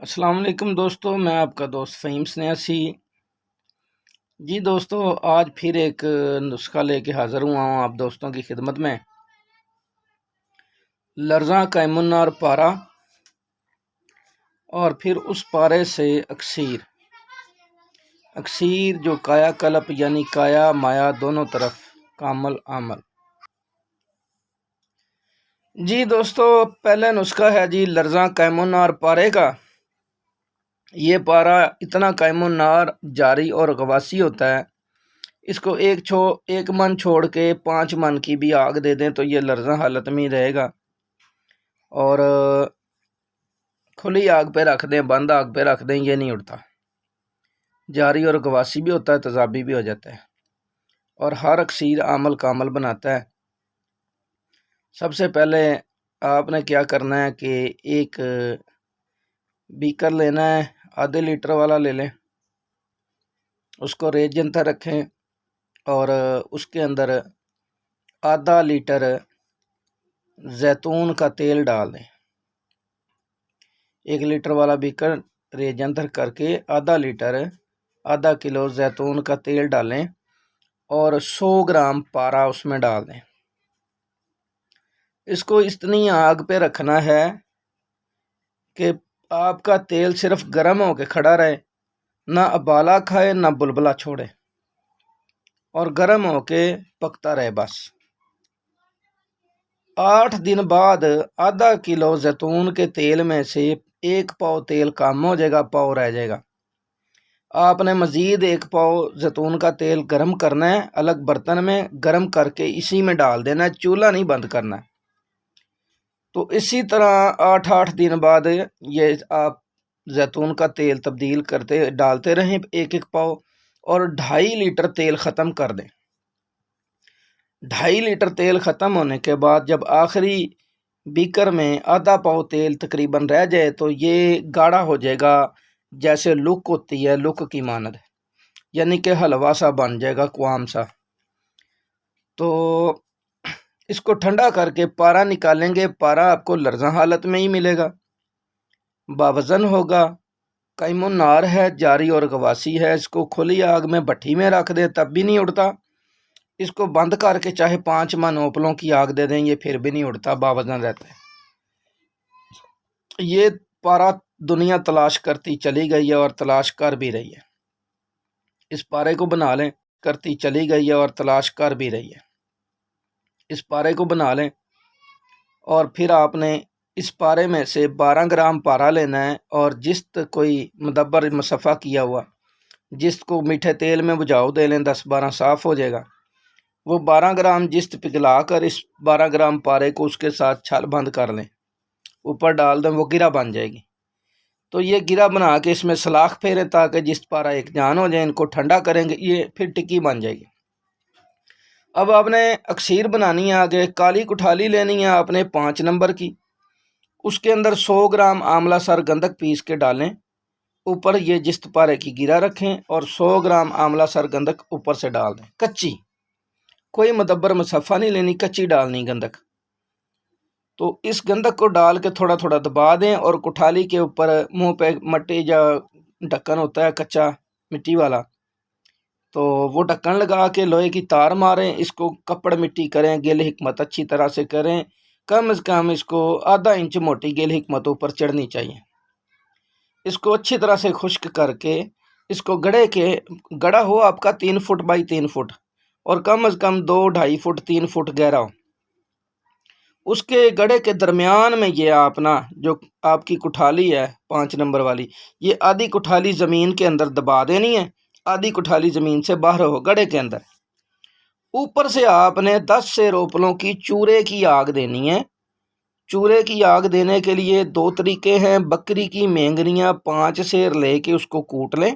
السلام علیکم دوستو، میں آپ کا دوست فہیم سنیاسی۔ جی دوستو، آج پھر ایک نسخہ لے کے حاضر ہوا ہوں آپ دوستوں کی خدمت میں۔ لرزاں قیم النار پارا اور پھر اس پارے سے اکسیر جو کایا کلپ یعنی کایا مایا دونوں طرف کامل عمل۔ جی دوستو، پہلے نسخہ ہے جی لرزاں قیم النار پارے کا۔ یہ پارا اتنا قائم النار جاری اور غواسی ہوتا ہے، اس کو ایک من چھوڑ کے 5 من کی بھی آگ دے دیں تو یہ لرزاں حالت میں رہے گا، اور کھلی آگ پہ رکھ دیں، بند آگ پہ رکھ دیں، یہ نہیں اڑتا۔ جاری اور غواسی بھی ہوتا ہے، تیزابی بھی ہو جاتا ہے، اور ہر اکسیر عمل کامل بناتا ہے۔ سب سے پہلے آپ نے کیا کرنا ہے کہ ایک بیکر لینا ہے، آدھے لیٹر والا لے لیں، اس کو ریت جنتا رکھیں اور اس کے اندر آدھا لیٹر زیتون کا تیل ڈال دیں۔ 1 لیٹر والا بیکر ریت جنتر کر کے آدھا کلو زیتون کا تیل ڈالیں اور 100 گرام پارا اس میں ڈال دیں۔ اس کو اتنی آگ پہ رکھنا ہے کہ آپ کا تیل صرف گرم ہو کے کھڑا رہے، نہ ابالا کھائے نہ بلبلا چھوڑے، اور گرم ہو کے پکتا رہے بس۔ 8 دن بعد آدھا کلو زیتون کے تیل میں سے 1 پاؤ تیل کم ہو جائے گا، پاؤ رہ جائے گا۔ آپ نے مزید 1 پاؤ زیتون کا تیل گرم کرنا ہے، الگ برتن میں گرم کر کے اسی میں ڈال دینا ہے، چولہا نہیں بند کرنا ہے۔ تو اسی طرح 8 دن بعد یہ آپ زیتون کا تیل تبدیل ڈالتے رہیں 1 پاؤ، اور 2.5 لیٹر تیل ختم کر دیں۔ 2.5 لیٹر تیل ختم ہونے کے بعد جب آخری بیکر میں آدھا پاؤ تیل تقریباً رہ جائے تو یہ گاڑھا ہو جائے گا، جیسے لک ہوتی ہے، لک کی مانند، یعنی کہ حلوہ سا بن جائے گا، کوام سا۔ تو اس کو ٹھنڈا کر کے پارا نکالیں گے، پارا آپ کو لرزاں حالت میں ہی ملے گا، باوزن ہوگا، قائم النار ہے، جاری اور غواسی ہے۔ اس کو کھلی آگ میں بھٹی میں رکھ دیں تب بھی نہیں اڑتا، اس کو بند کر کے چاہے 5 من اوپلوں کی آگ دے دیں، یہ پھر بھی نہیں اڑتا، باوزن رہتا ہے۔ یہ پارا دنیا تلاش کرتی چلی گئی ہے اور تلاش کر بھی رہی ہے۔ اس پارے کو بنا لیں، کرتی چلی گئی ہے اور تلاش کر بھی رہی ہے۔ اس پارے کو بنا لیں، اور پھر آپ نے اس پارے میں سے 12 گرام پارا لینا ہے، اور جست کوئی مدبر مصفہ کیا ہوا جست کو میٹھے تیل میں بجھاؤ دے لیں، 10-12 صاف ہو جائے گا۔ وہ 12 گرام جست پگھلا کر اس 12 گرام پارے کو اس کے ساتھ چھل بند کر لیں، اوپر ڈال دیں، وہ گرہ بن جائے گی۔ تو یہ گرہ بنا کے اس میں سلاخ پھیریں تاکہ جست پارا ایک جان ہو جائے، ان کو ٹھنڈا کریں گے، یہ پھر ٹکی بن جائے گی۔ اب آپ نے اکسیر بنانی ہے، آگے کالی کٹھالی لینی ہے آپ نے 5 نمبر کی، اس کے اندر 100 گرام آملہ سر گندک پیس کے ڈالیں، اوپر یہ جست پارے کی گرہ رکھیں اور 100 گرام آملہ سر گندک اوپر سے ڈال دیں، کچی، کوئی مدبر مصفہ نہیں لینی، کچی ڈالنی گندک۔ تو اس گندک کو ڈال کے تھوڑا تھوڑا دبا دیں، اور کٹھالی کے اوپر منہ پہ مٹی یا ڈھکن ہوتا ہے کچا مٹی والا، تو وہ ڈھکن لگا کے لوہے کی تار ماریں، اس کو کپڑ مٹی کریں، گل حکمت اچھی طرح سے کریں، کم از کم اس کو ½ انچ موٹی گل حکمت اوپر چڑھنی چاہیے۔ اس کو اچھی طرح سے خشک کر کے اس کو گڑھا ہو آپ کا 3 فٹ بائی 3 فٹ، اور کم از کم 2-2.5 فٹ 3 فٹ گہرا ہو۔ اس کے گڑھے کے درمیان میں یہ جو آپ کی کٹھالی ہے 5 نمبر والی، یہ آدھی کٹھالی زمین کے اندر دبا دینی ہے، آدھی کٹھالی زمین سے باہر ہو گڑھے کے اندر۔ اوپر سے آپ نے 10 سے روپلوں کی چورے کی آگ دینی ہے۔ چورے کی آگ دینے کے لیے 2 طریقے ہیں، بکری کی مینگنیاں 5 سیر لے کے اس کو کوٹ لیں،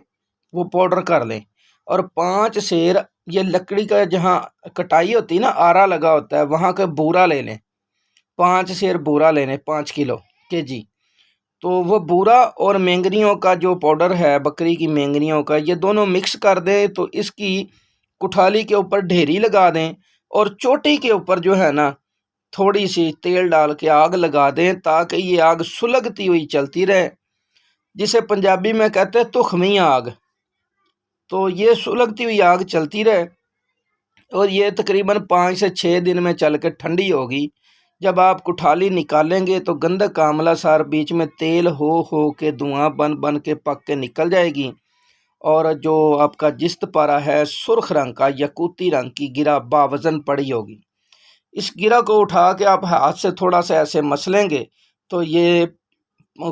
وہ پاؤڈر کر لیں، اور 5 سیر یہ لکڑی کا جہاں کٹائی ہوتی ہے نا، آرا لگا ہوتا ہے، وہاں کا بورا لے لیں، 5 سیر بورا لینے 5 کلو کے جی۔ تو وہ بورا اور مینگنیوں کا جو پاؤڈر ہے، بکری کی مینگنیوں کا، یہ دونوں مکس کر دیں، تو اس کی کٹھالی کے اوپر ڈھیری لگا دیں، اور چوٹی کے اوپر جو ہے نا تھوڑی سی تیل ڈال کے آگ لگا دیں، تاکہ یہ آگ سلگتی ہوئی چلتی رہے، جسے پنجابی میں کہتے ہیں تخمی آگ۔ تو یہ سلگتی ہوئی آگ چلتی رہے اور یہ تقریباً 5 سے 6 دن میں چل کے ٹھنڈی ہوگی۔ جب آپ کٹھالی نکالیں گے تو گندھک کا عملہ سار بیچ میں تیل ہو کے دھواں بن کے پک کے نکل جائے گی، اور جو آپ کا جست پارا ہے سرخ رنگ کا یاقوتی رنگ کی گرہ باوزن پڑی ہوگی۔ اس گرہ کو اٹھا کے آپ ہاتھ سے تھوڑا سا ایسے مسلیں گے تو یہ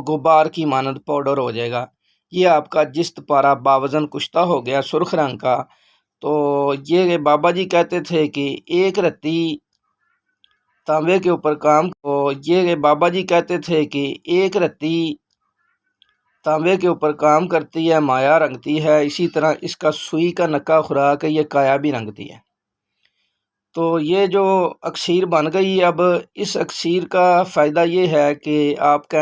غبار کی مانند پاؤڈر ہو جائے گا۔ یہ آپ کا جست پارا باوزن کشتہ ہو گیا سرخ رنگ کا۔ تو یہ بابا جی کہتے تھے کہ ایک رتی تانبے کے اوپر کام تانبے کے اوپر کام کرتی ہے، مایا رنگتی ہے، اسی طرح اس کا سوئی کا نکا خوراک ہے، یہ کایا بھی رنگتی ہے۔ تو یہ جو اکسیر بن گئی، اب اس اکسیر کا فائدہ یہ ہے کہ آپ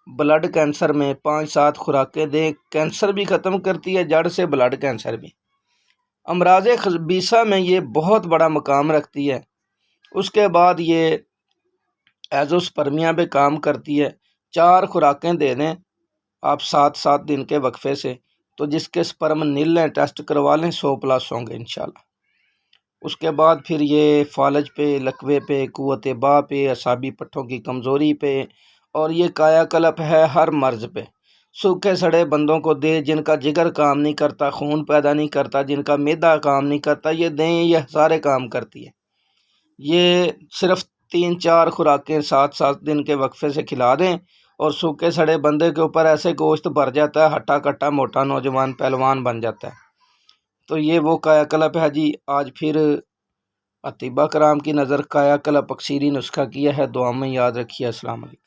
بلڈ کینسر میں 5-7 خوراکیں دیں، کینسر بھی ختم کرتی ہے، جڑ سے بلڈ کینسر بھی۔ امراض خبیثہ میں یہ بہت بڑا مقام رکھتی ہے۔ اس کے بعد یہ ایزوسپرمیا پہ کام کرتی ہے۔ 4 خوراکیں دے دیں آپ 7 دن کے وقفے سے، تو جس کے سپرم نل ہیں ٹیسٹ کروا لیں، 100+ ہوں گے انشاءاللہ۔ اس کے بعد پھر یہ فالج پہ، لکوے پہ، قوت باہ پہ، اعصابی پٹھوں کی کمزوری پہ، اور یہ کایا کلپ ہے ہر مرض پہ۔ سوکھے سڑے بندوں کو دے، جن کا جگر کام نہیں کرتا، خون پیدا نہیں کرتا، جن کا معدہ کام نہیں کرتا، یہ دیں، یہ سارے کام کرتی ہے۔ یہ صرف 3-4 خوراکیں 7 دن کے وقفے سے کھلا دیں، اور سوکھے سڑے بندے کے اوپر ایسے گوشت بھر جاتا ہے، ہٹا کٹا موٹا نوجوان پہلوان بن جاتا ہے۔ تو یہ وہ کایا کلپ ہے جی۔ آج پھر اطباء کرام کی نظر کایا کلپ اکسیری نسخہ کیا ہے، دعا میں یاد رکھیے۔ السلام علیکم۔